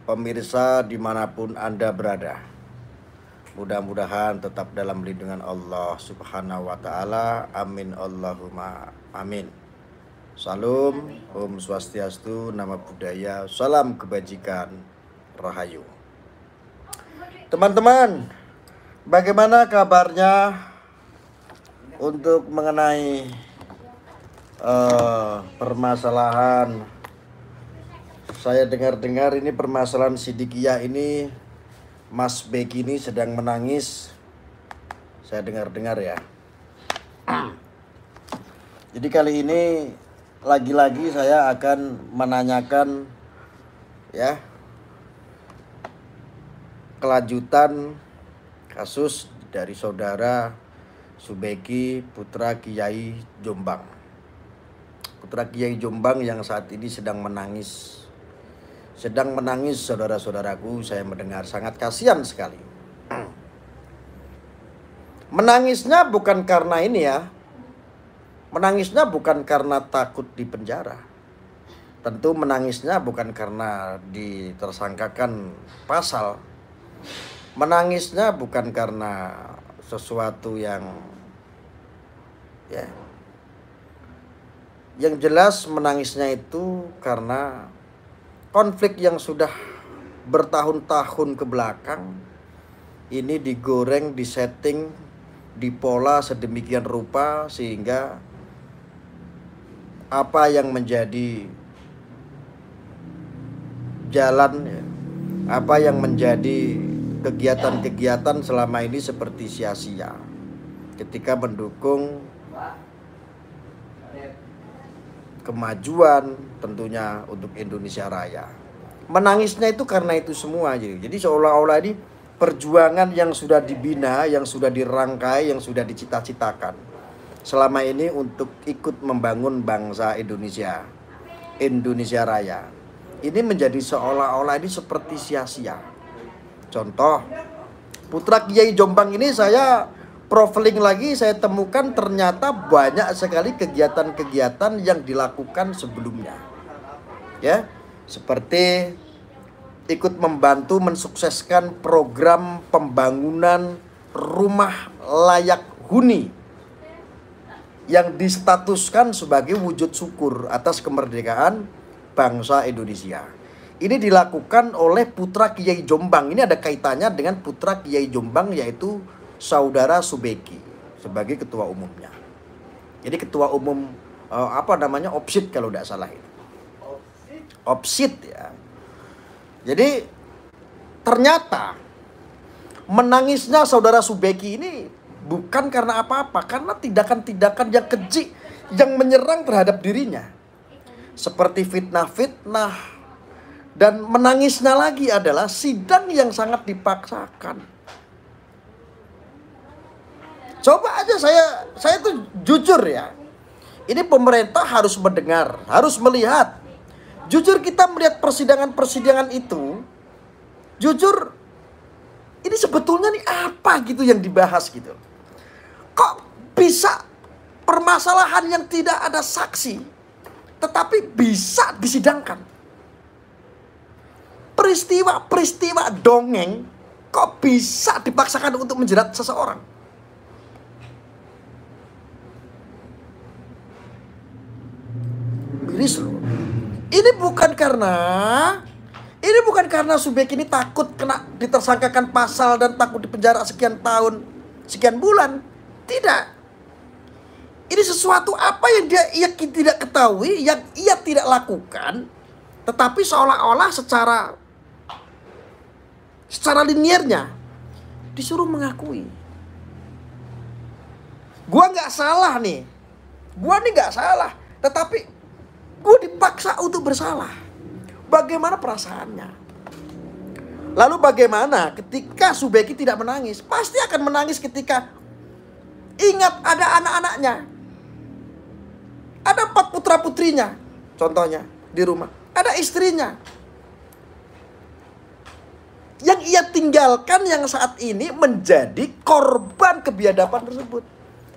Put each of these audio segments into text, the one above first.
pemirsa dimanapun Anda berada. Mudah-mudahan tetap dalam lindungan Allah Subhanahu wa Ta'ala. Amin Allahumma amin. Salam, Om Swastiastu, Nama Budaya, Salam Kebajikan, Rahayu. Teman-teman, bagaimana kabarnya untuk mengenai permasalahan? Saya dengar-dengar ini permasalahan Siddiqiyah ini, Mas Beki ini sedang menangis. Saya dengar-dengar ya. Jadi kali ini lagi-lagi saya akan menanyakan ya kelanjutan kasus dari saudara Subeki putra Kiai Jombang. Putra Kiai Jombang yang saat ini sedang menangis. Saudara-saudaraku, saya mendengar sangat kasihan sekali. Menangisnya bukan karena ini ya. Menangisnya bukan karena takut di penjara. Tentu menangisnya bukan karena ditersangkakan pasal. Menangisnya bukan karena sesuatu yang ya. Yang jelas menangisnya itu karena konflik yang sudah bertahun-tahun ke belakang ini digoreng, disetting, dipola sedemikian rupa sehingga apa yang menjadi jalan, apa yang menjadi kegiatan-kegiatan selama ini seperti sia-sia ketika mendukung kemajuan tentunya untuk Indonesia Raya. Menangisnya itu karena itu semua. Jadi seolah-olah ini perjuangan yang sudah dibina, yang sudah dirangkai, yang sudah dicita-citakan selama ini untuk ikut membangun bangsa Indonesia, Indonesia Raya, ini menjadi seolah-olah ini seperti sia-sia. Contoh, putra Kiai Jombang ini saya profiling lagi, saya temukan ternyata banyak sekali kegiatan-kegiatan yang dilakukan sebelumnya. Ya, seperti ikut membantu mensukseskan program pembangunan rumah layak huni yang distatuskan sebagai wujud syukur atas kemerdekaan bangsa Indonesia. Ini dilakukan oleh putra Kiai Jombang. Ini ada kaitannya dengan putra Kiai Jombang, yaitu saudara Subeki sebagai ketua umumnya. Jadi ketua umum OPSID kalau tidak salah itu. OPSID ya. Jadi ternyata menangisnya saudara Subeki ini bukan karena apa-apa, karena tindakan-tindakan yang keji yang menyerang terhadap dirinya. Seperti fitnah-fitnah, dan menangisnya lagi adalah sidang yang sangat dipaksakan. Coba aja saya tuh jujur ya. Ini pemerintah harus mendengar, harus melihat. Jujur kita melihat persidangan-persidangan itu, jujur ini sebetulnya nih apa gitu yang dibahas gitu. Kok bisa permasalahan yang tidak ada saksi tetapi bisa disidangkan? Peristiwa-peristiwa dongeng kok bisa dipaksakan untuk menjerat seseorang? Ini bukan karena Subeki ini takut kena ditersangkakan pasal dan takut dipenjara sekian tahun, sekian bulan. Tidak. Ini sesuatu apa yang ia tidak ketahui, yang ia tidak lakukan, tetapi seolah-olah secara linearnya disuruh mengakui. Gua nggak salah nih. Gua nih nggak salah, tetapi gue dipaksa untuk bersalah. Bagaimana perasaannya? Lalu bagaimana ketika Subeki tidak menangis? Pasti akan menangis ketika ingat ada anak-anaknya. Ada 4 putra-putrinya, contohnya di rumah. Ada istrinya yang ia tinggalkan, yang saat ini menjadi korban kebiadaban tersebut,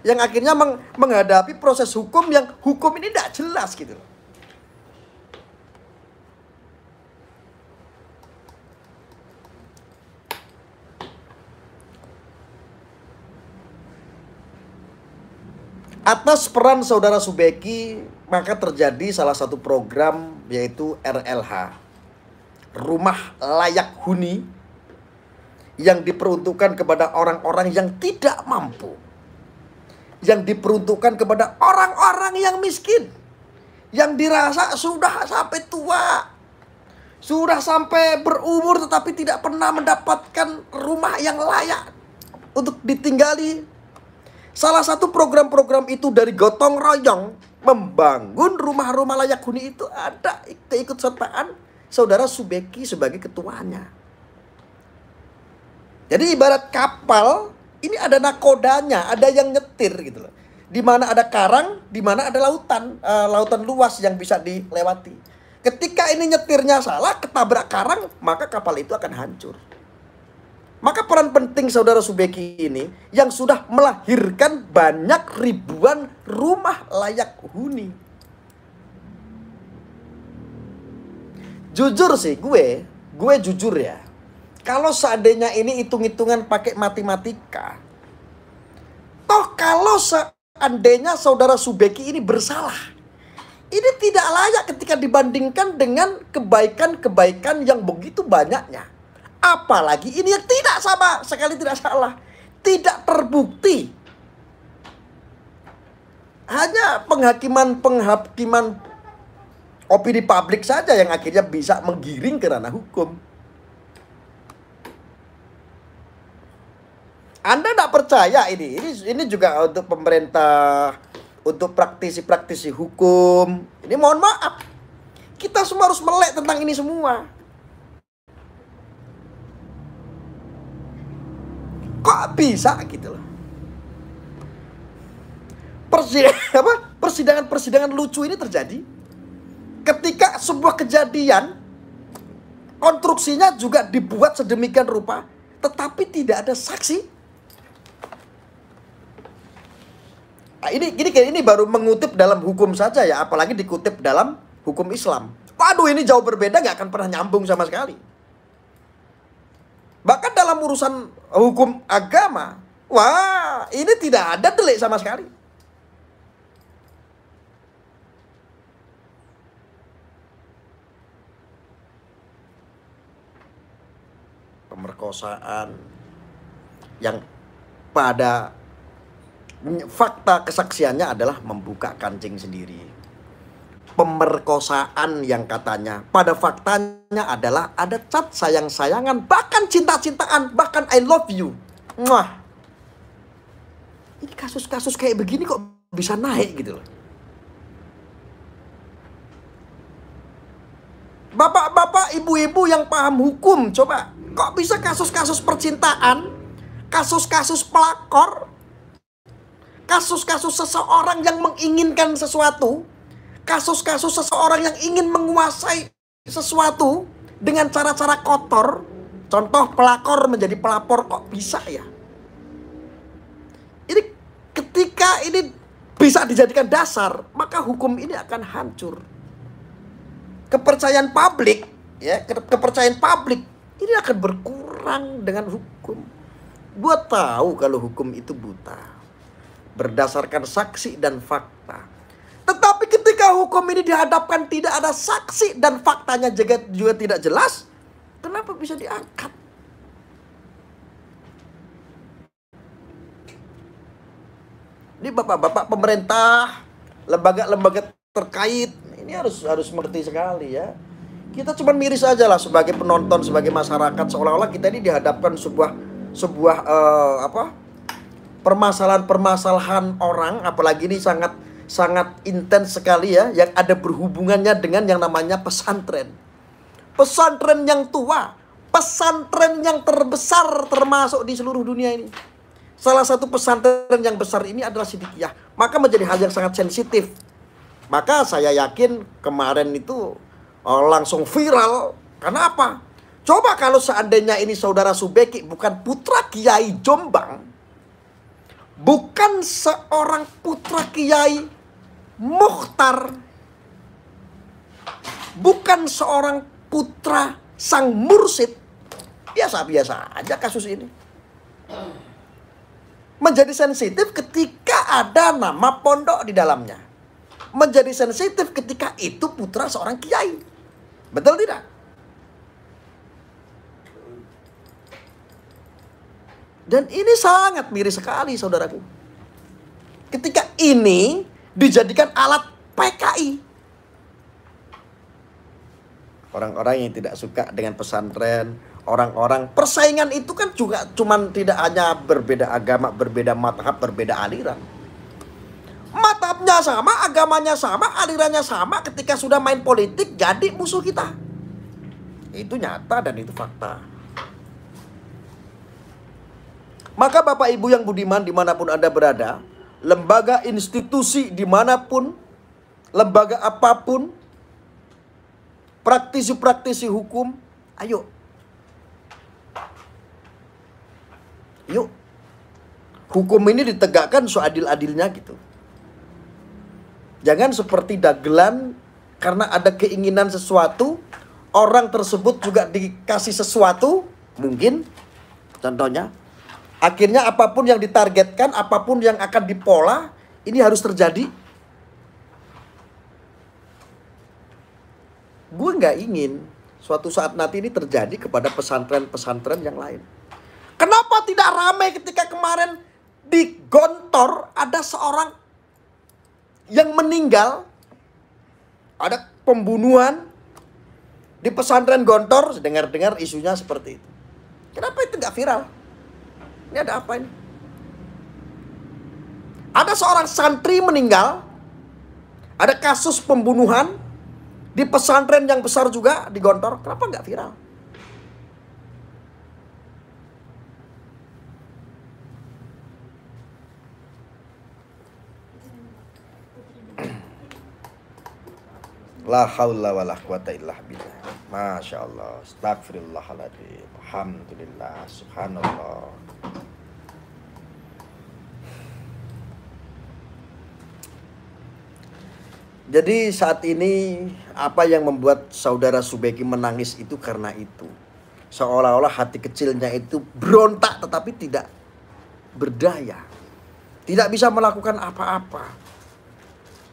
yang akhirnya menghadapi proses hukum yang hukum ini tidak jelas gitu. Atas peran saudara Subeki, maka terjadi salah satu program yaitu RLH, Rumah Layak Huni, yang diperuntukkan kepada orang-orang yang tidak mampu, yang diperuntukkan kepada orang-orang yang miskin, yang dirasa sudah sampai tua, sudah sampai berumur tetapi tidak pernah mendapatkan rumah yang layak untuk ditinggali. Salah satu program-program itu dari gotong royong membangun rumah-rumah layak huni itu ada keikutsertaan saudara Subeki sebagai ketuanya. Jadi ibarat kapal, ini ada nakodanya, ada yang nyetir gitu loh. Di mana ada karang, di mana ada lautan, lautan luas yang bisa dilewati. Ketika ini nyetirnya salah, ketabrak karang, maka kapal itu akan hancur. Maka peran penting saudara Subeki ini yang sudah melahirkan banyak ribuan rumah layak huni. Jujur sih, gue jujur ya. Kalau seandainya ini hitung-hitungan pakai matematika, toh kalau seandainya saudara Subeki ini bersalah, ini tidak layak ketika dibandingkan dengan kebaikan-kebaikan yang begitu banyaknya. Apalagi ini yang tidak sama sekali, tidak salah, tidak terbukti. Hanya penghakiman opini publik saja yang akhirnya bisa menggiring ke ranah hukum. Anda tidak percaya ini juga untuk pemerintah, untuk praktisi-praktisi hukum. Ini mohon maaf, kita semua harus melek tentang ini semua. Kok bisa gitu loh? Persidangan lucu ini terjadi ketika sebuah kejadian konstruksinya juga dibuat sedemikian rupa, tetapi tidak ada saksi. Ini baru mengutip dalam hukum saja ya, apalagi dikutip dalam hukum Islam. Waduh, ini jauh berbeda, nggak akan pernah nyambung sama sekali. Bahkan dalam urusan hukum agama, wah, ini tidak ada delik sama sekali. Pemerkosaan yang pada fakta kesaksiannya adalah membuka kancing sendiri. Pemerkosaan yang katanya pada faktanya adalah ada cat sayang-sayangan, bahkan cinta-cintaan, bahkan I love you. Wah, ini kasus-kasus kayak begini kok bisa naik gitu loh. Bapak-bapak, ibu-ibu yang paham hukum, coba, kok bisa kasus-kasus percintaan, kasus-kasus pelakor, kasus-kasus seseorang yang menginginkan sesuatu, kasus-kasus seseorang yang ingin menguasai sesuatu dengan cara-cara kotor, contoh pelakor menjadi pelapor, kok bisa ya? Ini ketika ini bisa dijadikan dasar, maka hukum ini akan hancur. Kepercayaan publik, ya, kepercayaan publik ini akan berkurang dengan hukum. Gua tahu kalau hukum itu buta, berdasarkan saksi dan fakta. Tetapi ketika hukum ini dihadapkan tidak ada saksi dan faktanya juga tidak jelas, kenapa bisa diangkat? Ini bapak-bapak pemerintah, lembaga-lembaga terkait, ini harus mengerti sekali ya. Kita cuma miris aja lah sebagai penonton, sebagai masyarakat, seolah-olah kita ini dihadapkan sebuah permasalahan orang, apalagi ini sangat intens sekali ya, yang ada berhubungannya dengan yang namanya pesantren. Pesantren yang tua, pesantren yang terbesar termasuk di seluruh dunia ini. Salah satu pesantren yang besar ini adalah Sidikiyah, maka menjadi hal yang sangat sensitif. Maka saya yakin kemarin itu langsung viral. Karena apa? Coba kalau seandainya ini saudara Subeki bukan putra Kiai Jombang, bukan seorang putra Kiai Mukhtar, bukan seorang putra sang mursyid, biasa-biasa aja kasus ini. Menjadi sensitif ketika ada nama pondok di dalamnya. Menjadi sensitif ketika itu putra seorang kiai. Betul tidak? Dan ini sangat miris sekali, saudaraku. Ketika ini dijadikan alat PKI. Orang-orang yang tidak suka dengan pesantren, orang-orang persaingan itu kan juga cuman tidak hanya berbeda agama, berbeda mazhab, berbeda aliran. Mazhabnya sama, agamanya sama, alirannya sama, ketika sudah main politik jadi musuh kita. Itu nyata dan itu fakta. Maka Bapak Ibu yang budiman dimanapun Anda berada, lembaga institusi dimanapun, lembaga apapun, praktisi-praktisi hukum, ayo. Yuk. Hukum ini ditegakkan seadil-adilnya gitu. Jangan seperti dagelan karena ada keinginan sesuatu, orang tersebut juga dikasih sesuatu, mungkin contohnya. Akhirnya apapun yang ditargetkan, apapun yang akan dipola, ini harus terjadi. Gue nggak ingin suatu saat nanti ini terjadi kepada pesantren-pesantren yang lain. Kenapa tidak ramai ketika kemarin di Gontor ada seorang yang meninggal, ada pembunuhan di pesantren Gontor, dengar-dengar isunya seperti itu. Kenapa itu nggak viral? Ini ada apa ini? Ada seorang santri meninggal, ada kasus pembunuhan di pesantren yang besar juga di Gontor. Kenapa nggak viral? La haula wa la quwata illa billah. Masya Allah. Astagfirullahaladzim. Alhamdulillah. Subhanallah. Jadi saat ini apa yang membuat saudara Subeki menangis itu karena itu. Seolah-olah hati kecilnya itu berontak tetapi tidak berdaya. Tidak bisa melakukan apa-apa.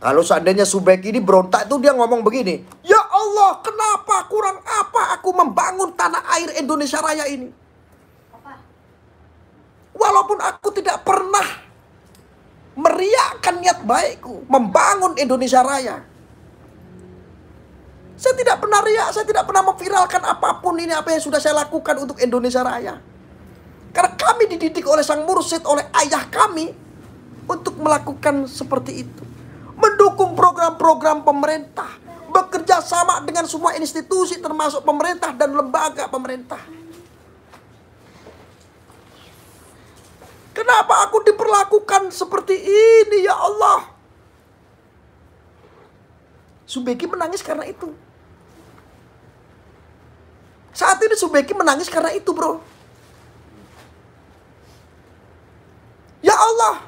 Kalau seandainya Subeki ini berontak itu dia ngomong begini. Ya Allah, kenapa, kurang apa aku membangun tanah air Indonesia Raya ini? Walaupun aku tidak pernah meriakkan niat baikku membangun Indonesia Raya. Saya tidak pernah riak, saya tidak pernah memviralkan apapun ini apa yang sudah saya lakukan untuk Indonesia Raya. Karena kami dididik oleh sang mursyid, oleh ayah kami untuk melakukan seperti itu. Mendukung program-program pemerintah, bekerja sama dengan semua institusi termasuk pemerintah dan lembaga pemerintah. Kenapa aku diperlakukan seperti ini ya Allah? Subeki menangis karena itu. Saat ini Subeki menangis karena itu, bro. Ya Allah,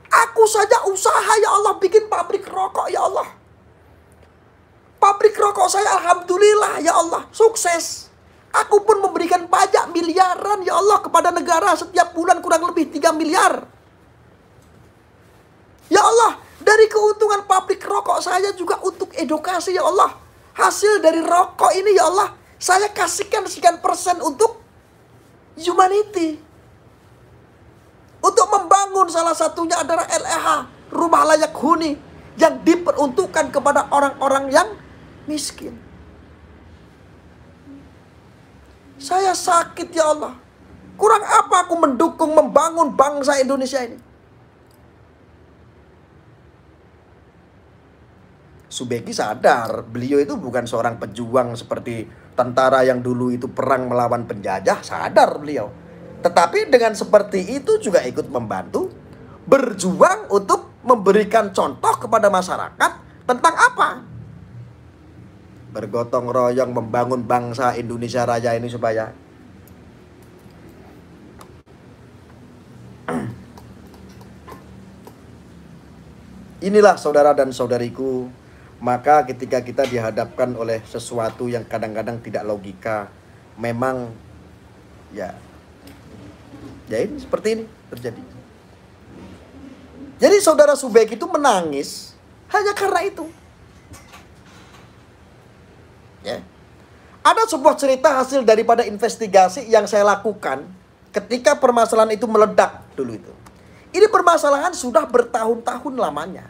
aku saja usaha ya Allah bikin pabrik rokok ya Allah. Pabrik rokok saya alhamdulillah ya Allah sukses. Aku pun memberikan pajak miliaran ya Allah kepada negara setiap bulan kurang lebih 3 miliar. Ya Allah, dari keuntungan pabrik rokok saya juga untuk edukasi ya Allah. Hasil dari rokok ini ya Allah, saya kasihkan sekian persen untuk humanity. Untuk membangun salah satunya adalah LEH, rumah layak huni, yang diperuntukkan kepada orang-orang yang miskin. Saya sakit ya Allah. Kurang apa aku mendukung membangun bangsa Indonesia ini? Subeki sadar beliau itu bukan seorang pejuang seperti tentara yang dulu itu perang melawan penjajah. Sadar beliau. Tetapi dengan seperti itu juga ikut membantu berjuang untuk memberikan contoh kepada masyarakat tentang apa? Bergotong royong membangun bangsa Indonesia Raya ini supaya inilah saudara dan saudariku. Maka ketika kita dihadapkan oleh sesuatu yang kadang-kadang tidak logika, memang ya ini seperti ini terjadi. Jadi saudara Subeki itu menangis hanya karena itu. Ya. Ada sebuah cerita hasil daripada investigasi yang saya lakukan ketika permasalahan itu meledak dulu itu. Ini permasalahan sudah bertahun-tahun lamanya.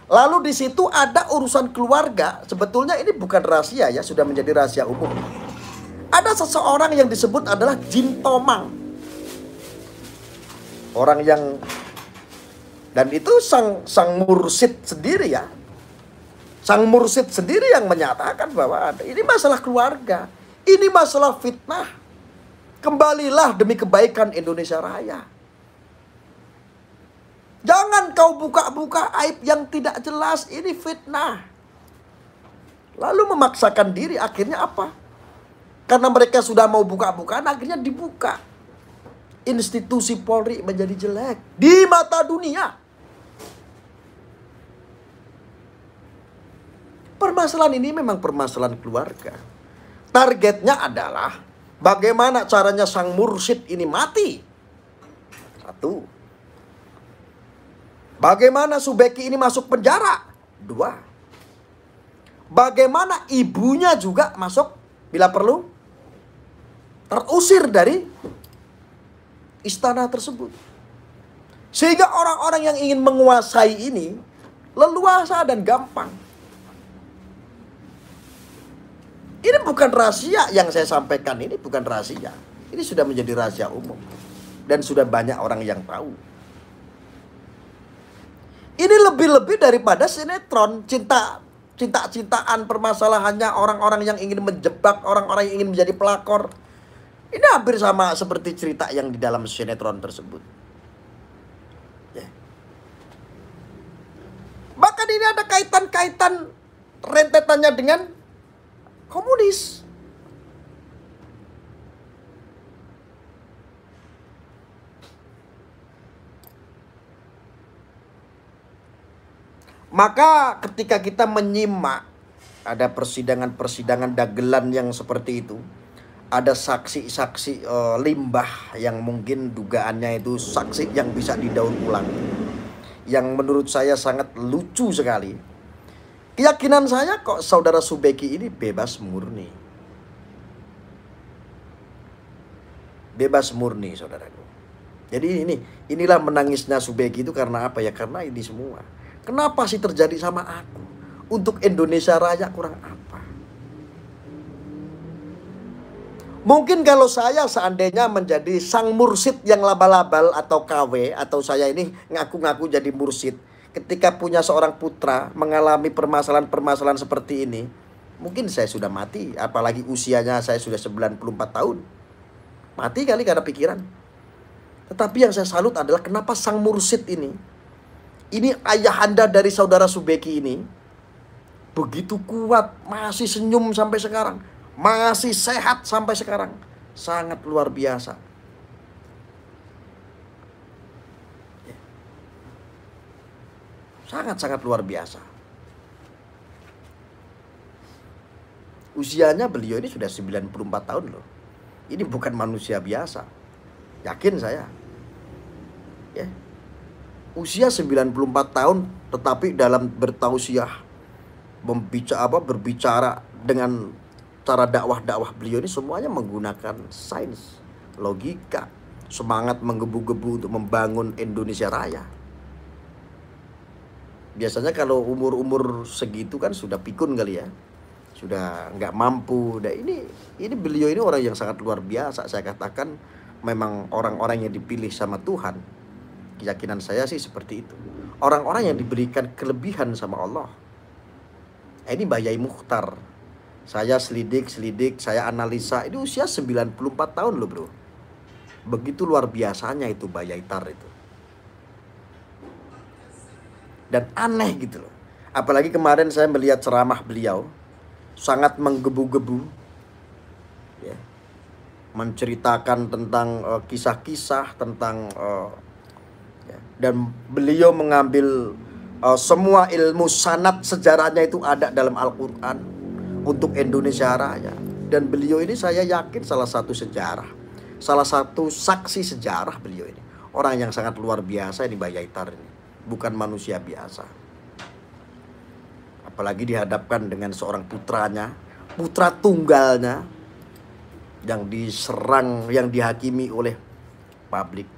Lalu di situ ada urusan keluarga. Sebetulnya ini bukan rahasia ya, sudah menjadi rahasia umum. Ada seseorang yang disebut adalah Jin Tomang. Orang yang, dan itu sang mursid sendiri ya. Sang mursid sendiri yang menyatakan bahwa ini masalah keluarga. Ini masalah fitnah. Kembalilah demi kebaikan Indonesia Raya. Jangan kau buka-buka aib yang tidak jelas. Ini fitnah. Lalu memaksakan diri, akhirnya apa? Karena mereka sudah mau buka-bukaan, akhirnya dibuka. Institusi Polri menjadi jelek di mata dunia. Permasalahan ini memang permasalahan keluarga. Targetnya adalah bagaimana caranya sang mursyid ini mati. Satu. Bagaimana Subeki ini masuk penjara. Dua. Bagaimana ibunya juga masuk bila perlu terusir dari istana tersebut. Sehingga orang-orang yang ingin menguasai ini leluasa dan gampang. Ini bukan rahasia yang saya sampaikan, ini bukan rahasia. Ini sudah menjadi rahasia umum. Dan sudah banyak orang yang tahu. Ini lebih-lebih daripada sinetron cinta-cintaan, permasalahannya orang-orang yang ingin menjebak, orang-orang yang ingin menjadi pelakor. Ini hampir sama seperti cerita yang di dalam sinetron tersebut. Ya. Bahkan ini ada kaitan-kaitan rentetannya dengan komunis. Maka ketika kita menyimak ada persidangan-persidangan dagelan yang seperti itu, ada saksi-saksi limbah yang mungkin dugaannya itu saksi yang bisa didaur ulang, yang menurut saya sangat lucu sekali. Keyakinan saya kok saudara Subeki ini bebas murni. Bebas murni saudaraku. Jadi inilah menangisnya Subeki itu karena apa ya? Karena ini semua. Kenapa sih terjadi sama aku? Untuk Indonesia Raya kurang apa? Mungkin kalau saya seandainya menjadi sang mursid yang labal-labal atau KW, atau saya ini ngaku-ngaku jadi mursid, ketika punya seorang putra mengalami permasalahan-permasalahan seperti ini, mungkin saya sudah mati. Apalagi usianya saya sudah 94 tahun. Mati kali karena pikiran. Tetapi yang saya salut adalah kenapa sang mursid ini ayahanda dari saudara Subeki ini begitu kuat, masih senyum sampai sekarang, masih sehat sampai sekarang. Sangat luar biasa. Sangat-sangat luar biasa. Usianya beliau ini sudah 94 tahun loh. Ini bukan manusia biasa. Yakin saya. Ya. Usia 94 tahun tetapi dalam bertausiah berbicara dengan cara dakwah-dakwah beliau ini semuanya menggunakan sains, logika, semangat menggebu-gebu untuk membangun Indonesia Raya. Biasanya kalau umur-umur segitu kan sudah pikun kali ya, sudah nggak mampu. Nah, ini beliau ini orang yang sangat luar biasa. Saya katakan memang orang-orang yang dipilih sama Tuhan. Keyakinan saya sih seperti itu. Orang-orang yang diberikan kelebihan sama Allah. Ini Mbah Yai Mukhtar. Saya selidik, saya analisa. Ini usia 94 tahun loh bro. Begitu luar biasanya itu Mbah Yai Tar itu. Dan aneh gitu loh. Apalagi kemarin saya melihat ceramah beliau. Sangat menggebu-gebu. Ya. Menceritakan tentang kisah-kisah, tentang... dan beliau mengambil semua ilmu sanad sejarahnya itu ada dalam Al-Quran untuk Indonesia Raya. Dan beliau ini saya yakin salah satu sejarah, salah satu saksi sejarah beliau ini. Orang yang sangat luar biasa ini Mbak Yaitar ini. Bukan manusia biasa. Apalagi dihadapkan dengan seorang putranya, putra tunggalnya, yang diserang, yang dihakimi oleh publik.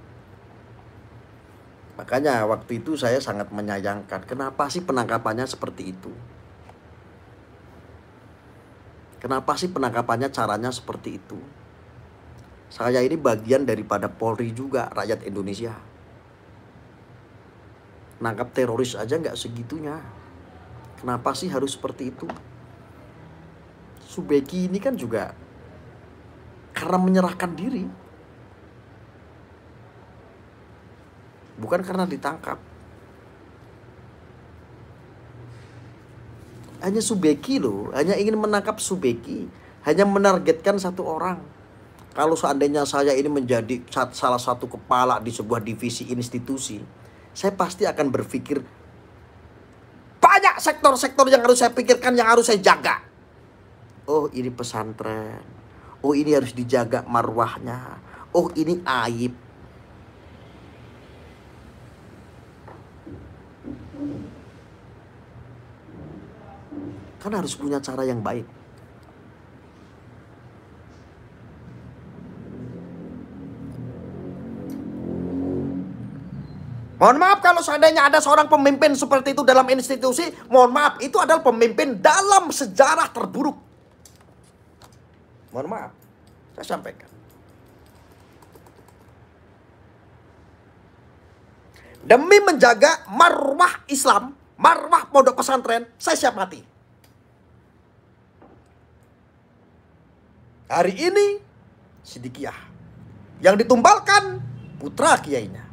Makanya waktu itu saya sangat menyayangkan, kenapa sih penangkapannya seperti itu? Kenapa sih penangkapannya caranya seperti itu? Saya ini bagian daripada Polri juga, rakyat Indonesia. Nangkap teroris aja nggak segitunya. Kenapa sih harus seperti itu? Subeki ini kan juga karena menyerahkan diri. Bukan karena ditangkap. Hanya Subeki loh, hanya ingin menangkap Subeki, hanya menargetkan satu orang. Kalau seandainya saya ini menjadi salah satu kepala di sebuah divisi institusi, saya pasti akan berpikir banyak sektor-sektor yang harus saya pikirkan, yang harus saya jaga. Oh ini pesantren, oh ini harus dijaga marwahnya, oh ini aib. Kan harus punya cara yang baik. Mohon maaf kalau seandainya ada seorang pemimpin seperti itu dalam institusi, mohon maaf, itu adalah pemimpin dalam sejarah terburuk. Mohon maaf, saya sampaikan. Demi menjaga marwah Islam, marwah pondok pesantren, saya siap mati. Hari ini Sidikiyah yang ditumbalkan putra kiainya.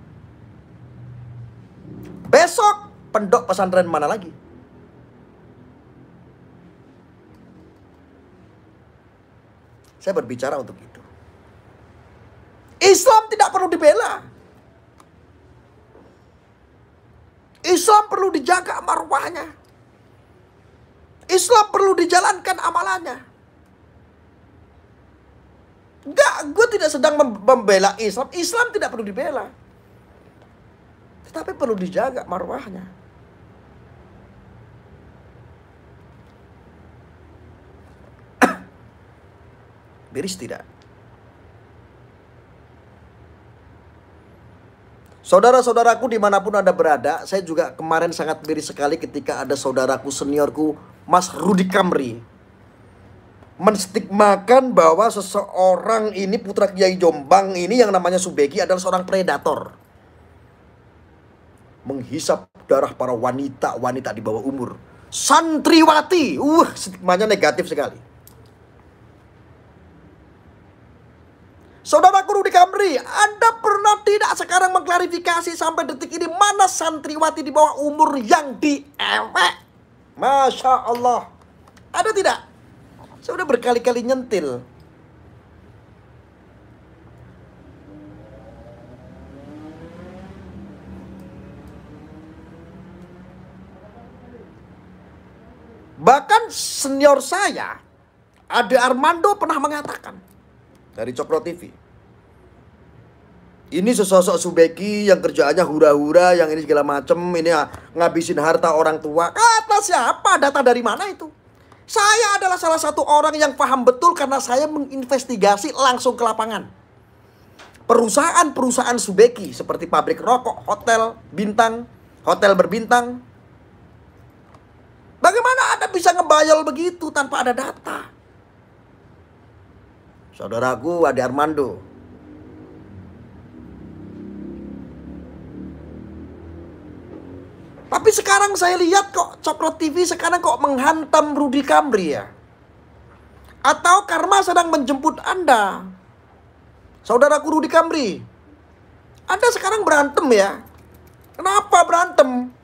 Besok pondok pesantren mana lagi? Saya berbicara untuk itu. Islam tidak perlu dibela. Islam perlu dijaga marwahnya. Islam perlu dijalankan amalannya. Enggak, gue tidak sedang membela Islam. Islam tidak perlu dibela. Tetapi perlu dijaga marwahnya. Miris tidak? Saudara-saudaraku dimanapun Anda berada, saya juga kemarin sangat miris sekali ketika ada saudaraku seniorku, Mas Rudi Kamri, menstigmakan bahwa seseorang ini, putra Kiai Jombang ini yang namanya Subeki adalah seorang predator. Menghisap darah para wanita di bawah umur. Santriwati, stigmanya negatif sekali. Saudaraku Rudi Kamri, Anda pernah tidak sekarang mengklarifikasi sampai detik ini mana santriwati di bawah umur yang diewek? Masya Allah. Ada tidak? Saya udah berkali-kali nyentil. Bahkan senior saya, Ade Armando pernah mengatakan dari Cokro TV, ini sesosok Subeki yang kerjaannya hura-hura, yang ini segala macem, ini ngabisin harta orang tua. Kata siapa? Data dari mana itu? Saya adalah salah satu orang yang paham betul karena saya menginvestigasi langsung ke lapangan. Perusahaan-perusahaan Subeki seperti pabrik rokok, hotel bintang, hotel berbintang. Bagaimana Anda bisa ngebayal begitu tanpa ada data? Saudaraku Ade Armando, tapi sekarang saya lihat kok Cokro TV sekarang kok menghantam Rudi Kamri ya. Atau karma sedang menjemput Anda. Saudaraku Rudi Kamri, Anda sekarang berantem ya. Kenapa berantem?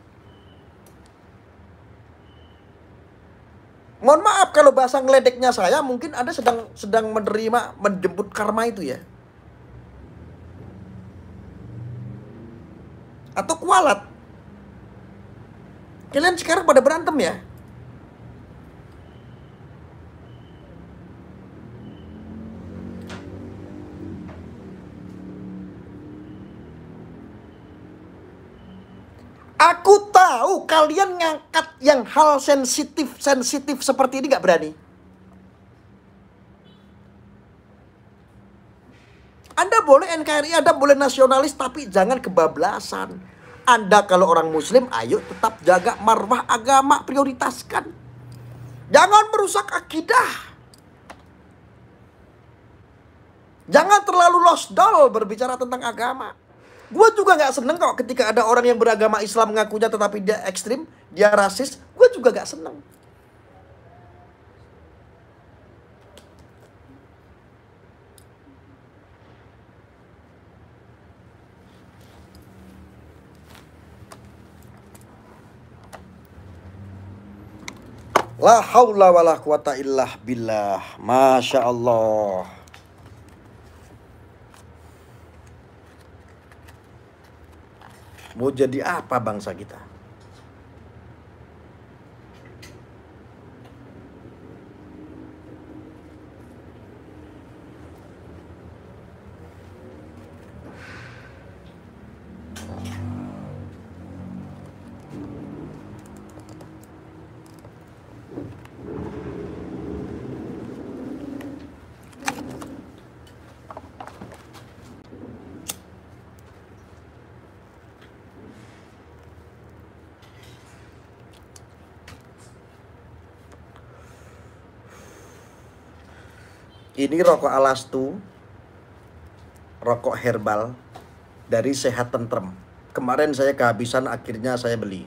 Mohon maaf kalau bahasa ngeledeknya saya, mungkin Anda sedang menerima, menjemput karma itu ya. Atau kualat. Kalian sekarang pada berantem ya. Aku tahu kalian ngangkat yang hal sensitif seperti ini gak berani. Anda boleh NKRI, Anda boleh nasionalis, tapi jangan kebablasan. Anda kalau orang muslim, ayo tetap jaga marwah agama, prioritaskan. Jangan merusak akidah. Jangan terlalu lost doll berbicara tentang agama. Gue juga gak seneng kok ketika ada orang yang beragama Islam ngakunya tetapi dia ekstrim, dia rasis. Gue juga gak seneng. La haula wala quwata illa billah. Masya Allah. Mau jadi apa bangsa kita? Ini rokok Alastu, rokok herbal dari Sehat Tentrem. Kemarin saya kehabisan, akhirnya saya beli.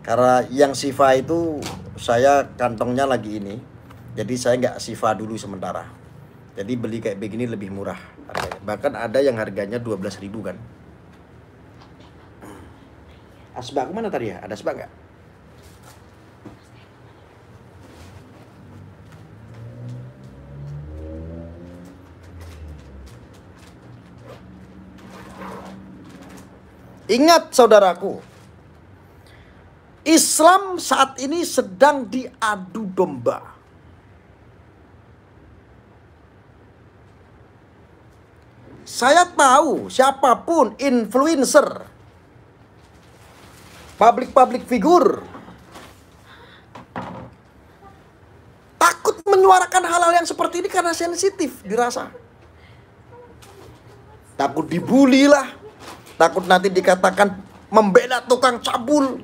Karena yang Sifa itu saya kantongnya lagi ini, jadi saya nggak Sifa dulu sementara. Jadi beli kayak begini lebih murah harganya. Bahkan ada yang harganya 12.000 kan. Asbak mana tadi ya? Ada asbak nggak? Ingat saudaraku, Islam saat ini sedang diadu domba. Saya tahu siapapun influencer, public figure, takut menyuarakan hal-hal yang seperti ini karena sensitif dirasa. Takut dibully lah. Takut nanti dikatakan membela tukang cabul.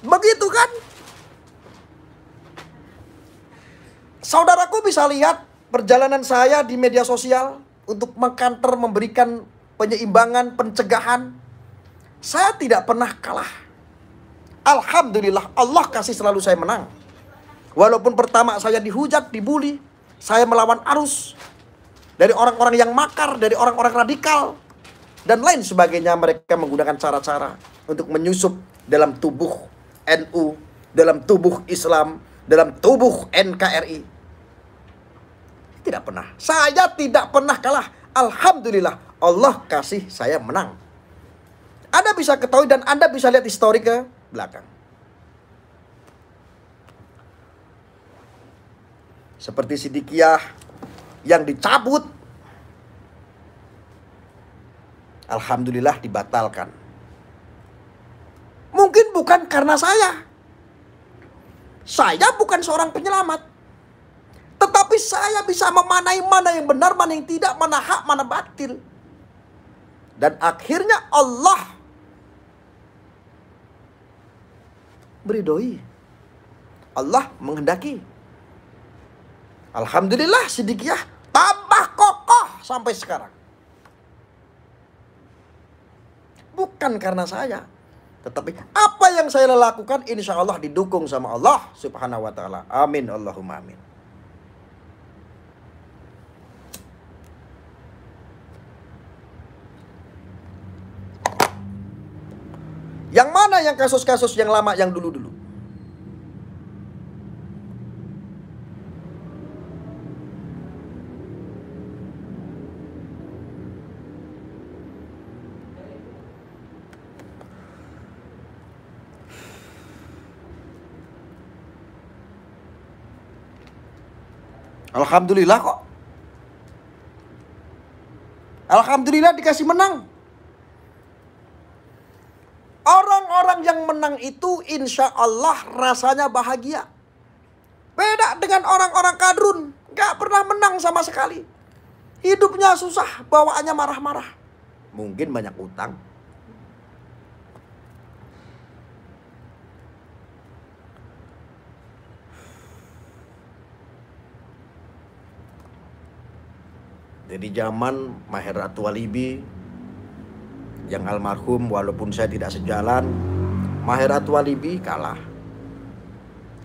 Begitu kan? Saudaraku bisa lihat perjalanan saya di media sosial untuk mengkanter, memberikan penyeimbangan, pencegahan. Saya tidak pernah kalah. Alhamdulillah, Allah kasih selalu saya menang. Walaupun pertama saya dihujat, dibully, saya melawan arus dari orang-orang yang makar, dari orang-orang radikal, dan lain sebagainya. Mereka menggunakan cara-cara untuk menyusup dalam tubuh NU, dalam tubuh Islam, dalam tubuh NKRI. Tidak pernah. Saya tidak pernah kalah. Alhamdulillah, Allah kasih saya menang. Anda bisa ketahui dan Anda bisa lihat histori ke belakang. Seperti Siddiqiyah yang dicabut, alhamdulillah dibatalkan. Mungkin bukan karena saya. Saya bukan seorang penyelamat. Tetapi saya bisa memanai mana yang benar, mana yang tidak, mana hak, mana batil. Dan akhirnya Allah meridhoi. Allah menghendaki. Alhamdulillah Siddiqiyah tambah kokoh sampai sekarang. Bukan karena saya, tetapi apa yang saya lakukan insya Allah didukung sama Allah subhanahu wa ta'ala. Amin Allahumma amin. Yang mana yang kasus-kasus yang lama, yang dulu-dulu? Alhamdulillah kok. Alhamdulillah dikasih menang. yang menang itu insya Allah rasanya bahagia. Beda dengan orang-orang kadrun. Gak pernah menang sama sekali. Hidupnya susah, bawaannya marah-marah. Mungkin banyak utang. Jadi zaman Maher At-Thalibi yang almarhum, walaupun saya tidak sejalan, Maher At-Thalibi kalah.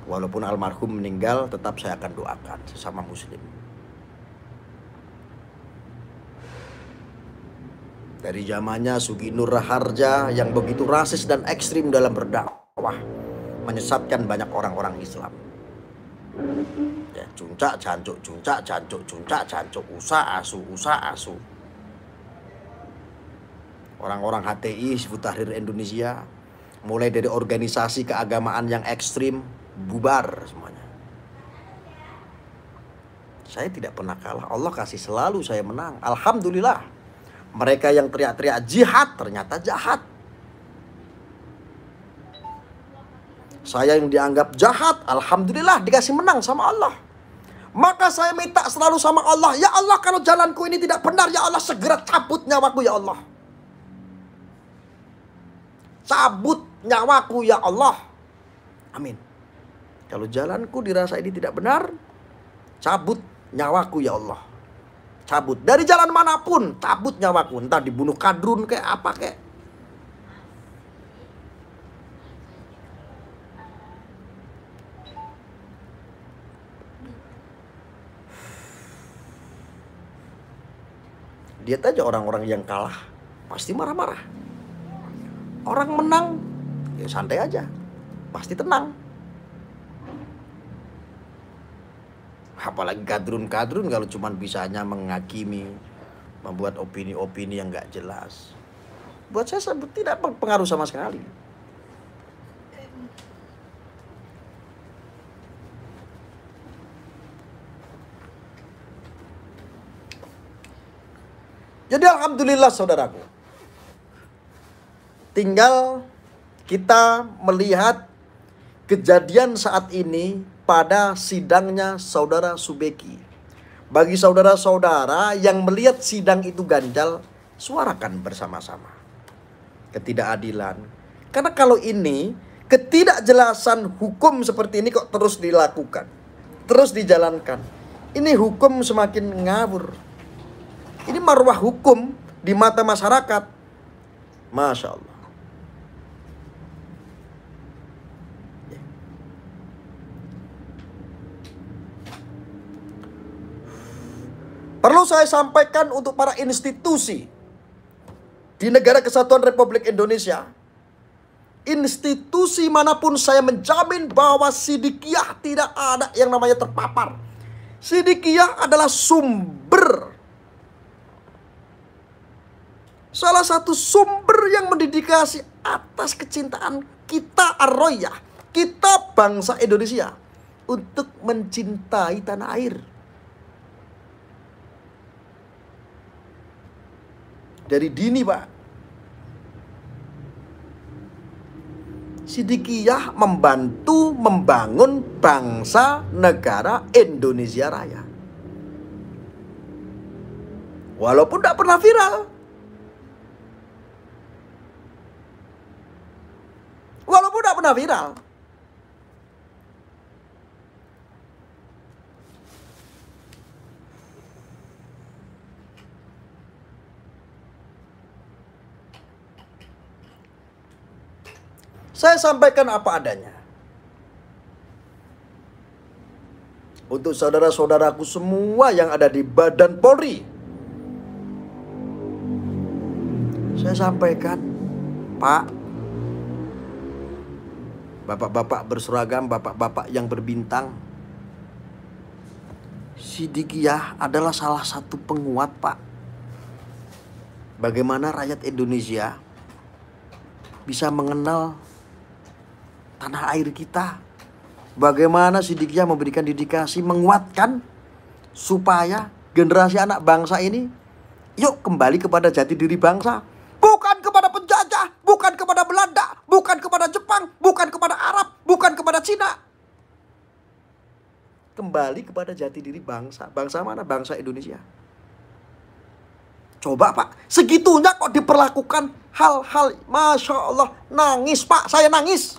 Walaupun almarhum meninggal, tetap saya akan doakan sesama muslim. Dari zamannya Sugi Nur Raharja yang begitu rasis dan ekstrim dalam berdakwah, menyesatkan banyak orang-orang Islam. Ya, cuncak jancuk, cuncak jancuk, cuncak jancuk, usah asu. Orang-orang HTI, Hizbut Tahrir Indonesia, mulai dari organisasi keagamaan yang ekstrim, bubar semuanya. Saya tidak pernah kalah. Allah kasih selalu saya menang. Alhamdulillah. Mereka yang teriak-teriak jihad ternyata jahat. Saya yang dianggap jahat, alhamdulillah dikasih menang sama Allah. Maka saya minta selalu sama Allah, ya Allah kalau jalanku ini tidak benar, ya Allah segera cabut nyawaku ya Allah. Cabut nyawaku ya Allah. Amin. Kalau jalanku dirasa ini tidak benar, cabut nyawaku ya Allah. Cabut. Dari jalan manapun, cabut nyawaku. Entah dibunuh kadrun kayak apa kayak. Lihat aja orang-orang yang kalah, pasti marah-marah. Orang menang, ya santai aja, pasti tenang. Apalagi kadrun-kadrun kalau cuma bisanya menghakimi, membuat opini-opini yang gak jelas. Buat saya tidak berpengaruh sama sekali. Jadi alhamdulillah saudaraku. Tinggal kita melihat kejadian saat ini pada sidangnya saudara Subeki. Bagi saudara-saudara yang melihat sidang itu ganjal, suarakan bersama-sama ketidakadilan. Karena kalau ini ketidakjelasan hukum seperti ini kok terus dilakukan, terus dijalankan, ini hukum semakin ngawur. Ini marwah hukum di mata masyarakat. Masya Allah. Perlu saya sampaikan untuk para institusi di Negara Kesatuan Republik Indonesia. Institusi manapun saya menjamin bahwa Sidikiyah tidak ada yang namanya terpapar. Sidikiyah adalah sumber, salah satu sumber yang mendedikasi atas kecintaan kita Ar-Royah, kita bangsa Indonesia, untuk mencintai tanah air. Dari dini Pak, Sidikiyah membantu membangun bangsa negara Indonesia Raya. Walaupun tidak pernah viral. Walaupun tidak pernah viral. Saya sampaikan apa adanya. Untuk saudara-saudaraku semua yang ada di Badan Polri, saya sampaikan, Pak, bapak-bapak berseragam, bapak-bapak yang berbintang, Sidikiyah adalah salah satu penguat, Pak. Bagaimana rakyat Indonesia bisa mengenal tanah air kita. Bagaimana Sidikiyah memberikan dedikasi, menguatkan supaya generasi anak bangsa ini, yuk kembali kepada jati diri bangsa. Bukan kepada penjajah, bukan kepada Belanda, bukan kepada Jepang. Jepang, bukan kepada Arab, bukan kepada Cina. Kembali kepada jati diri bangsa. Bangsa mana? Bangsa Indonesia. Coba Pak, segitunya kok diperlakukan hal-hal, Masya Allah, nangis Pak, saya nangis.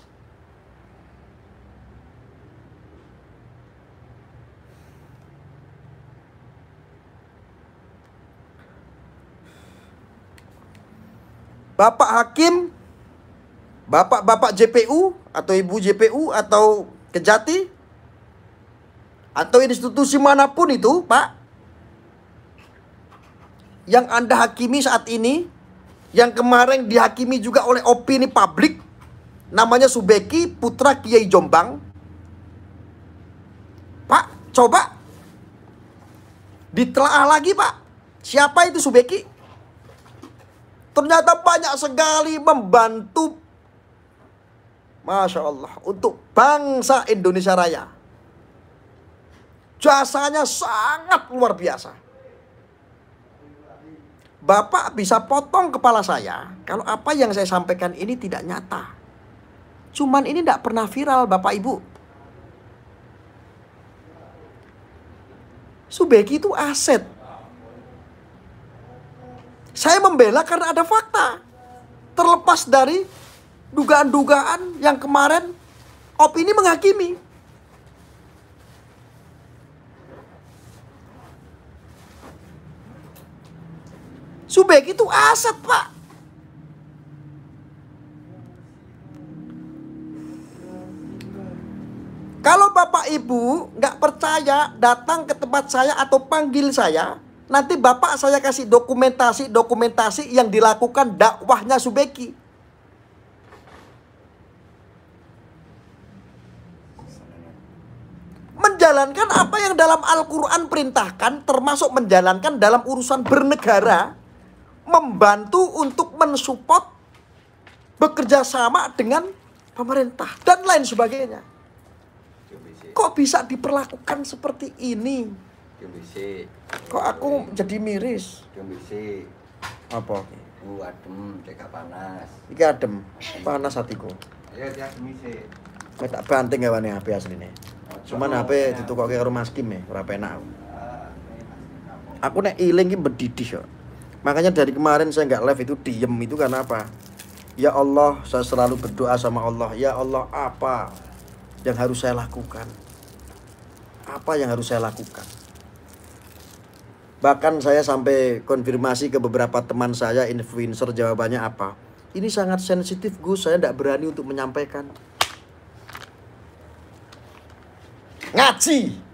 Bapak Hakim, Bapak-bapak JPU, atau Ibu JPU, atau Kejati, atau institusi manapun itu Pak, yang Anda hakimi saat ini, yang kemarin dihakimi juga oleh opini publik, namanya Subeki, putra Kiai Jombang. Pak, coba ditelaah lagi Pak, siapa itu Subeki? Ternyata banyak sekali membantu, Masya Allah, untuk bangsa Indonesia Raya. Jasanya sangat luar biasa. Bapak bisa potong kepala saya kalau apa yang saya sampaikan ini tidak nyata. Cuman ini tidak pernah viral Bapak Ibu. Subeki itu aset. Saya membela karena ada fakta. Terlepas dari dugaan-dugaan yang kemarin opini menghakimi. Subeki itu aset Pak. Kalau Bapak Ibu nggak percaya, datang ke tempat saya atau panggil saya, nanti Bapak saya kasih dokumentasi yang dilakukan dakwahnya Subeki. Menjalankan apa yang dalam Al-Quran perintahkan, termasuk menjalankan dalam urusan bernegara, membantu untuk mensupport, bekerja sama dengan pemerintah, dan lain sebagainya. Kok bisa diperlakukan seperti ini? Kok aku jadi miris? Apa? Adem, cek panas. Iki adem, panas hatiku. Ayo dia adem. Tak banting gawane HP asline. Cuman HP ditukokke karo Mas Kim ora penak. Aku nek iling iki mendidih yo. Makanya dari kemarin saya nggak live itu diem itu karena apa? Ya Allah, saya selalu berdoa sama Allah. Ya Allah, apa yang harus saya lakukan? Apa yang harus saya lakukan? Bahkan saya sampai konfirmasi ke beberapa teman saya, influencer, jawabannya apa? Ini sangat sensitif Gus, saya tidak berani untuk menyampaikan. Ngaji.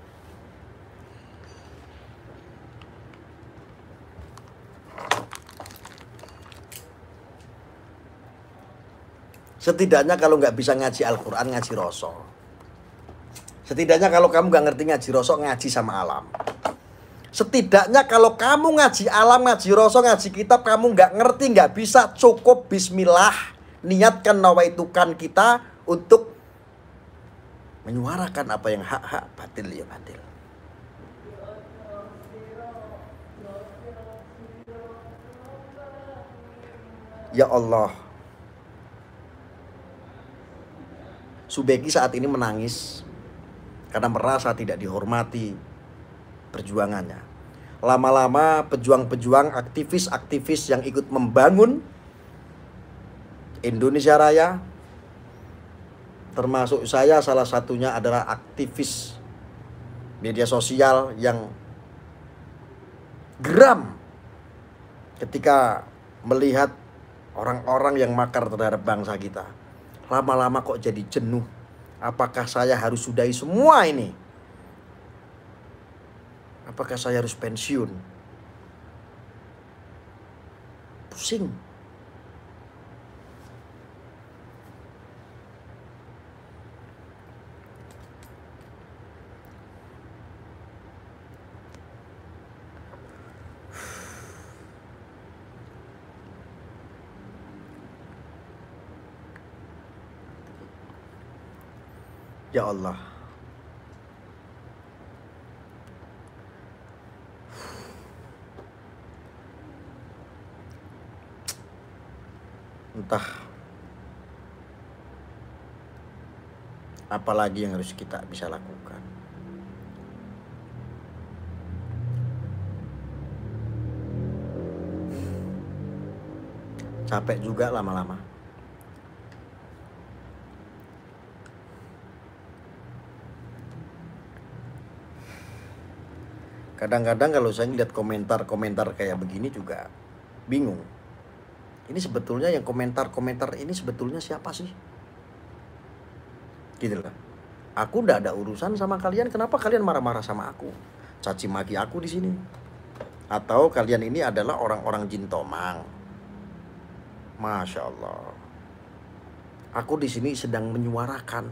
Setidaknya kalau nggak bisa ngaji Al-Quran, ngaji Rasul. Setidaknya kalau kamu nggak ngerti ngaji Rasul, ngaji sama alam. Setidaknya kalau kamu ngaji alam, ngaji Rasul, ngaji kitab, kamu nggak ngerti, nggak bisa, cukup bismillah. Niatkan, nawaitukan kita untuk menyuarakan apa yang hak-hak, batil ya batil. Ya Allah, Subeki saat ini menangis karena merasa tidak dihormati perjuangannya. Lama-lama pejuang-pejuang, aktivis-aktivis yang ikut membangun Indonesia Raya, termasuk saya salah satunya adalah aktivis media sosial yang geram ketika melihat orang-orang yang makar terhadap bangsa kita. Lama-lama kok jadi jenuh. Apakah saya harus sudahi semua ini? Apakah saya harus pensiun? Pusing. Ya Allah. Entah Apalagi yang harus kita bisa lakukan? Capek juga lama-lama. Kadang-kadang kalau saya lihat komentar-komentar kayak begini juga bingung. Ini sebetulnya yang komentar-komentar ini sebetulnya siapa sih? Gitu loh. Aku udah ada urusan sama kalian, kenapa kalian marah-marah sama aku? Caci maki aku di sini. Atau kalian ini adalah orang-orang jin tomang? Masya Allah. Aku di sini sedang menyuarakan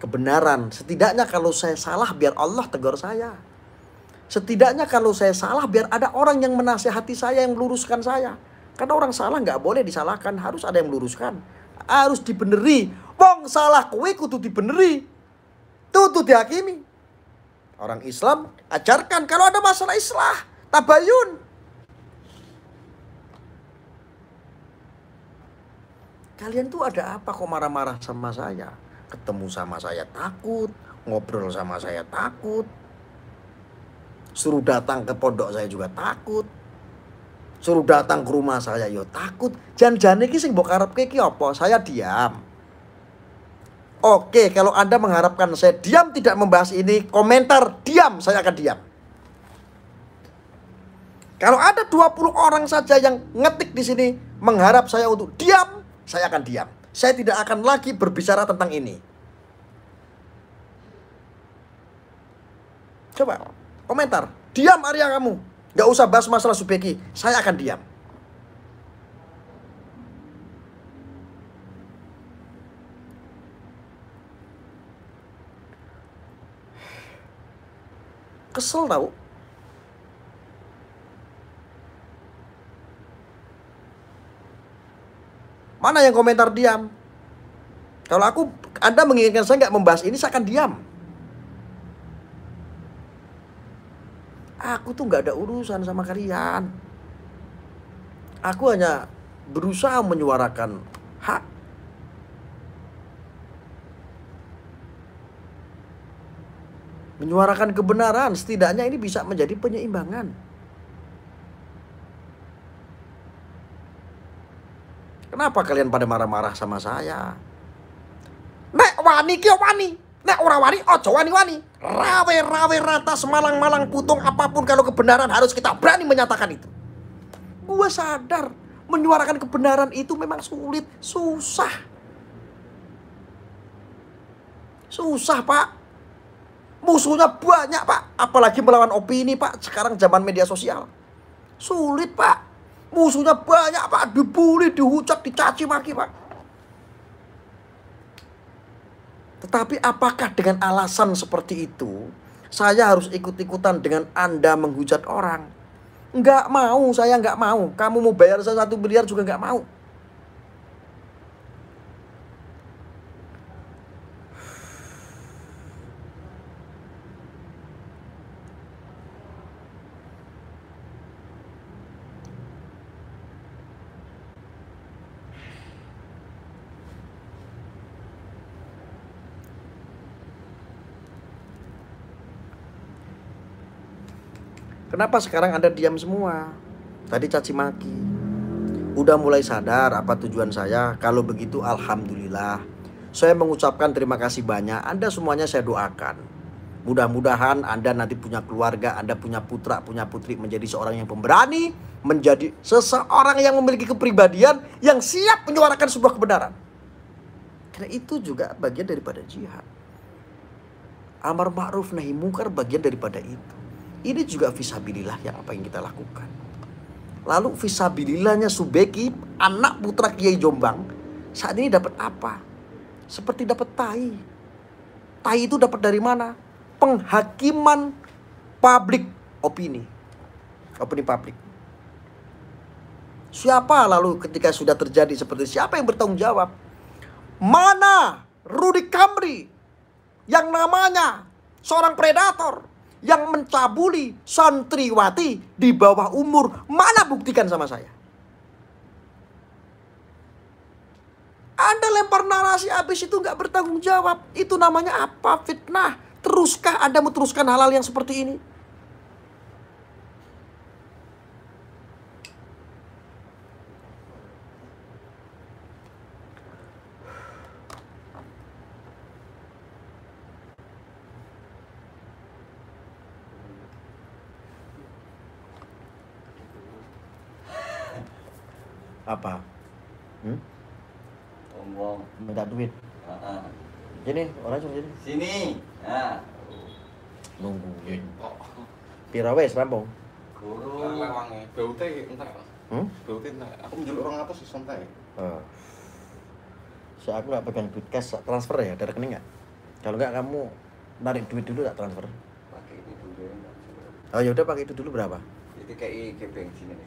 kebenaran. Setidaknya kalau saya salah biar Allah tegur saya. Setidaknya kalau saya salah biar ada orang yang menasihati saya, yang meluruskan saya. Karena orang salah nggak boleh disalahkan, harus ada yang meluruskan. Harus dibeneri. Wong salah kowe kudu dibeneri. Tutu dihakimi. Orang Islam ajarkan kalau ada masalah islah, tabayun. Kalian tuh ada apa kok marah-marah sama saya? Ketemu sama saya takut, ngobrol sama saya takut. Suruh datang ke pondok saya juga takut. Suruh datang ke rumah saya yo takut. Jan-jane iki sing mbok karepke iki apa? Saya diam. Oke, kalau Anda mengharapkan saya diam tidak membahas ini, komentar diam, saya akan diam. Kalau ada 20 orang saja yang ngetik di sini mengharap saya untuk diam, saya akan diam. Saya tidak akan lagi berbicara tentang ini. Coba komentar, diam Arya kamu. Gak usah bahas masalah Subeki, saya akan diam. Kesel tau. Mana yang komentar diam? Kalau Anda menginginkan saya nggak membahas ini, saya akan diam. Aku tuh nggak ada urusan sama kalian. Aku hanya berusaha menyuarakan hak. Menyuarakan kebenaran, setidaknya ini bisa menjadi penyeimbangan. Kenapa kalian pada marah-marah sama saya? Nek wani ki wani. Nek ora wani ojo wani-wani. Rawe-rawe rata semalang-malang putung apapun, kalau kebenaran harus kita berani menyatakan itu. Gue sadar menyuarakan kebenaran itu memang sulit, susah. Susah, Pak. Musuhnya banyak, Pak. Apalagi melawan opini, Pak. Sekarang zaman media sosial. Sulit, Pak. Musuhnya banyak, Pak. Dibully, dihujat, dicaci maki, Pak. Tetapi apakah dengan alasan seperti itu saya harus ikut-ikutan dengan Anda menghujat orang? Enggak mau, saya enggak mau. Kamu mau bayar saya 1 miliar juga enggak mau. Kenapa sekarang Anda diam semua? Tadi caci maki. Udah mulai sadar apa tujuan saya? Kalau begitu alhamdulillah. Saya mengucapkan terima kasih banyak. Anda semuanya saya doakan. Mudah-mudahan Anda nanti punya keluarga, Anda punya putra, punya putri, menjadi seorang yang pemberani, menjadi seseorang yang memiliki kepribadian yang siap menyuarakan sebuah kebenaran. Karena itu juga bagian daripada jihad. Amar ma'ruf nahi mungkar bagian daripada itu. Ini juga fisabilillah yang apa yang kita lakukan. Lalu fisabilillahnya Subeki, anak putra Kiai Jombang, saat ini dapat apa? Seperti dapat tai. Tai itu dapat dari mana? Penghakiman publik opini. Opini publik. Siapa lalu ketika sudah terjadi seperti siapa yang bertanggung jawab? Mana Rudy Kamri yang namanya seorang predator yang mencabuli santriwati di bawah umur? Mana buktikan sama saya? Anda lempar narasi kasih habis itu nggak bertanggung jawab. Itu namanya apa? Fitnah. Teruskah Anda mau teruskan hal-hal yang seperti ini? Apa? Ngomong. Minta duit. Heeh. Jadi orang suruh jadi. Sini. Nah. Nungguin. Pira wes rampung. Guru. Lewangnya. BUT entar. BUT entar. Aku njaluk 200 sih santai. So aku nggak pegang duit cash, transfer ya, ada rekening nggak? Kalau nggak kamu narik duit dulu tak transfer. Pakai ini dulu ya. Oh yaudah pakai itu dulu berapa? Itu kayak ke bensin ini.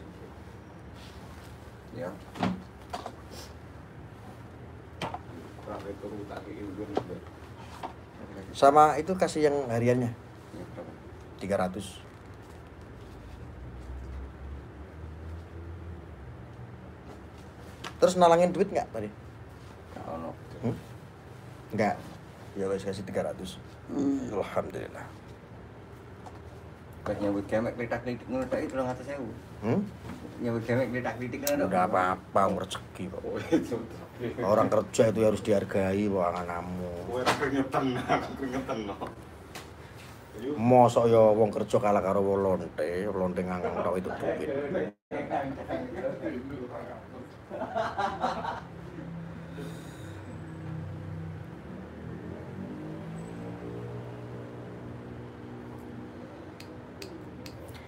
Ya. Berapa itu tak kirim. Sama itu kasih yang hariannya Ya, berapa? 300. Terus nalangin duit nggak tadi? Ono. Nggak. Ya wes kasih 300. Alhamdulillah. Buat nyambut gamek litak-litik ngono tok itu 300.000. Nyambut gamek litak-litik ngono. Udah apa-apa rezeki kok. Oh itu. Orang kerja itu harus dihargai, wah kamu. Kowe keringetan, aku keringetan no. Mosok ya wong kerja kalah karo lonte ngangkang tok itu duit.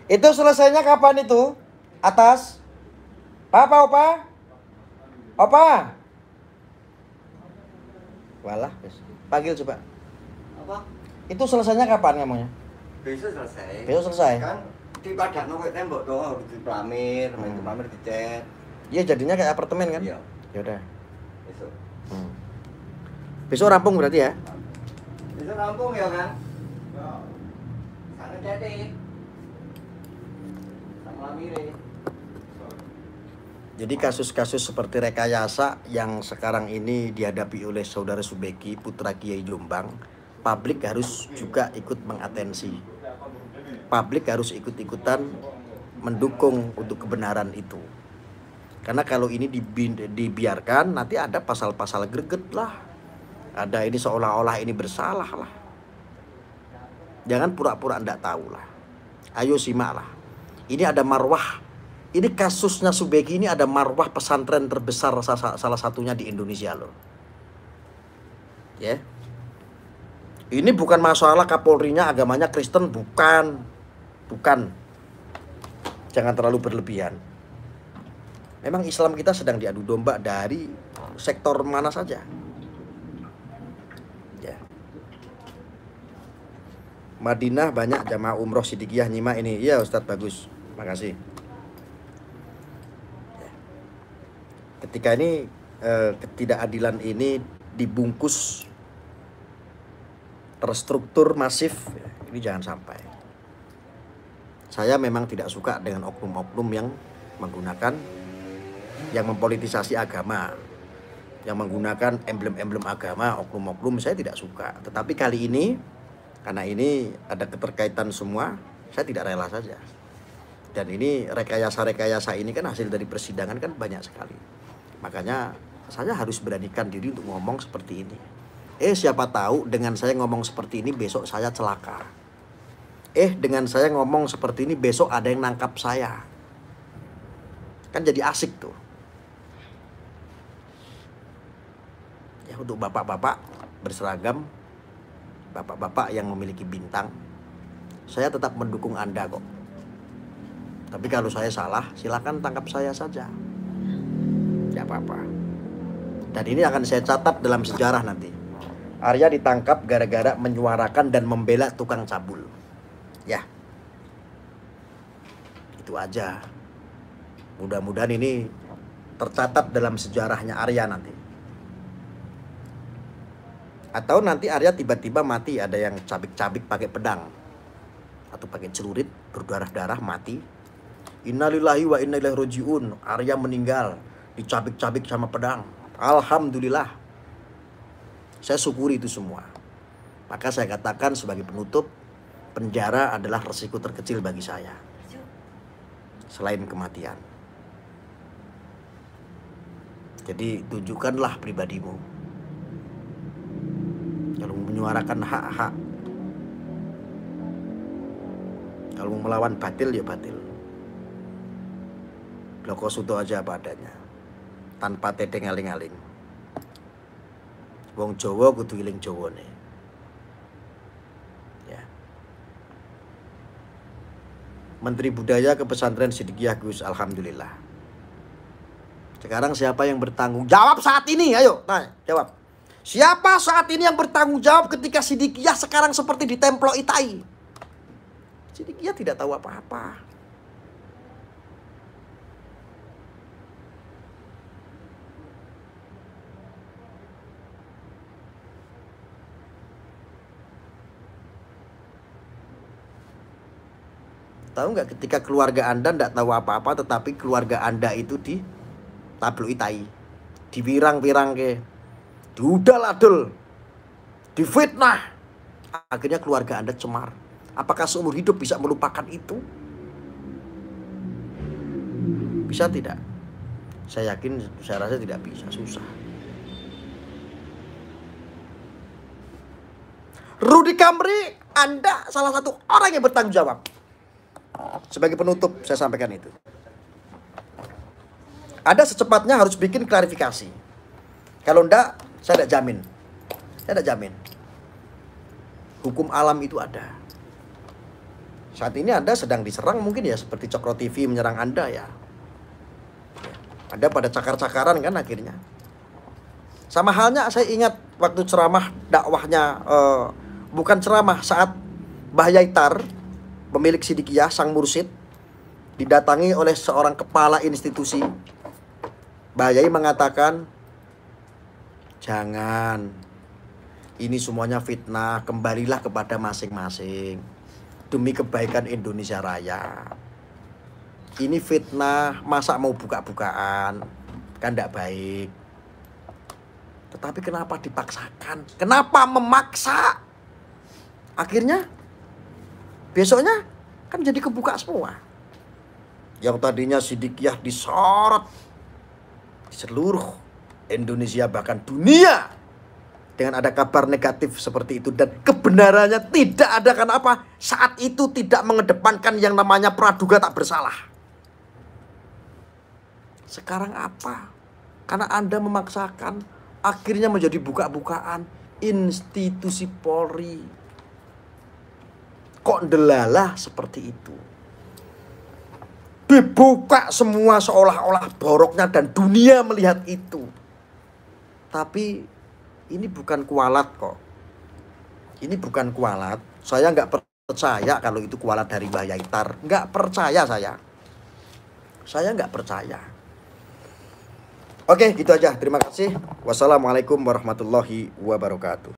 Itu selesainya kapan itu? Atas? Opa? Opa? Walah, panggil coba. Apa? Itu selesainya kapan ngomongnya? Besok selesai. Besok selesai? Kan dipadakno koyo tembok to, harus diplamir, main plamir dicat. Iya jadinya kayak apartemen kan? Iya. Ya udah. Besok. Besok rampung berarti ya? Besok rampung ya kan? Sana jadi. Sama lamire. Jadi kasus-kasus seperti rekayasa yang sekarang ini dihadapi oleh saudara Subeki, putra Kiai Jombang, publik harus juga ikut mengatensi. Publik harus ikut-ikutan mendukung untuk kebenaran itu. Karena kalau ini dibiarkan, nanti ada pasal-pasal greget lah. Ada ini seolah-olah ini bersalah lah. Jangan pura-pura enggak tahu lah. Ayo simak lah. Ini ada marwah. Ini kasusnya Subeki ini ada marwah pesantren terbesar salah satunya di Indonesia loh. Ya. Ini bukan masalah Kapolrinya agamanya Kristen, bukan. Bukan. Jangan terlalu berlebihan. Memang Islam kita sedang diadu domba dari sektor mana saja. Ya. Madinah banyak jamaah umroh Sidikiyah nyimak ini. Iya Ustadz bagus. Makasih. Ketika ini ketidakadilan ini dibungkus terstruktur masif, ini jangan sampai. Saya memang tidak suka dengan oknum-oknum yang menggunakan, yang mempolitisasi agama, yang menggunakan emblem-emblem agama, oknum-oknum, saya tidak suka. Tetapi kali ini, karena ini ada keterkaitan semua, saya tidak rela saja. Dan ini rekayasa-rekayasa ini kan hasil dari persidangan kan banyak sekali. Makanya saya harus beranikan diri untuk ngomong seperti ini. Siapa tahu dengan saya ngomong seperti ini besok saya celaka. Dengan saya ngomong seperti ini besok ada yang nangkap saya. Kan jadi asik tuh. Ya untuk bapak-bapak berseragam, bapak-bapak yang memiliki bintang, saya tetap mendukung Anda kok. Tapi kalau saya salah, silakan tangkap saya saja. Tidak apa-apa. Dan ini akan saya catat dalam sejarah nanti. Arya ditangkap gara-gara menyuarakan dan membela tukang cabul. Ya. Itu aja. Mudah-mudahan ini tercatat dalam sejarahnya Arya nanti. Atau nanti Arya tiba-tiba mati, ada yang cabik-cabik pakai pedang. Atau pakai celurit, berdarah-darah, mati. Innalillahi wa inna ilaihi rajiun. Arya meninggal, dicabik-cabik sama pedang. Alhamdulillah. Saya syukuri itu semua. Maka saya katakan sebagai penutup, penjara adalah resiko terkecil bagi saya selain kematian. Jadi tunjukkanlah pribadimu. Kalau menyuarakan hak-hak, kalau melawan batil ya batil. Bloko suto aja apa adanya, tanpa tedeng aling-aling. Wong Jawa kudu iling Jawane. Ya. Menteri Budaya ke Pesantren Sidikiyah Gus, alhamdulillah. Sekarang siapa yang bertanggung jawab saat ini? Ayo, tanya, jawab. Siapa saat ini yang bertanggung jawab ketika Sidikiyah sekarang seperti ditemplok itai? Sidikiyah tidak tahu apa-apa. Tahu nggak ketika keluarga Anda tidak tahu apa-apa, tetapi keluarga Anda itu di tabloitai, diwirang-wirang ke, diudal-adul, difitnah. Akhirnya keluarga Anda cemar. Apakah seumur hidup bisa melupakan itu? Bisa tidak? Saya yakin, saya rasa tidak bisa, susah. Rudy Kamri, Anda salah satu orang yang bertanggung jawab. Sebagai penutup saya sampaikan itu. Anda secepatnya harus bikin klarifikasi. Kalau enggak, saya tidak jamin. Saya tidak jamin. Hukum alam itu ada. Saat ini Anda sedang diserang mungkin ya, seperti Cokro TV menyerang Anda ya. Anda pada cakar-cakaran kan akhirnya. Sama halnya saya ingat waktu ceramah dakwahnya, bukan ceramah, saat Mbah Yaitar, pemilik Sidikiyah, sang mursyid, didatangi oleh seorang kepala institusi. Mbah Yai mengatakan, jangan, ini semuanya fitnah, kembalilah kepada masing-masing demi kebaikan Indonesia Raya. Ini fitnah, masa mau buka-bukaan, kan tidak baik. Tetapi kenapa dipaksakan? Kenapa memaksa? Akhirnya besoknya kan jadi kebuka semua. Yang tadinya Sidikiyah disorot di seluruh Indonesia bahkan dunia dengan ada kabar negatif seperti itu, dan kebenarannya tidak ada. Kenapa? Saat itu tidak mengedepankan yang namanya praduga tak bersalah. Sekarang apa? Karena Anda memaksakan, akhirnya menjadi buka-bukaan institusi Polri. Kok delalah seperti itu? Dibuka semua seolah-olah boroknya dan dunia melihat itu. Tapi ini bukan kualat kok. Ini bukan kualat. Saya nggak percaya kalau itu kualat dari Mbah Yaitar. Nggak percaya saya. Saya nggak percaya. Oke, gitu aja. Terima kasih. Wassalamualaikum warahmatullahi wabarakatuh.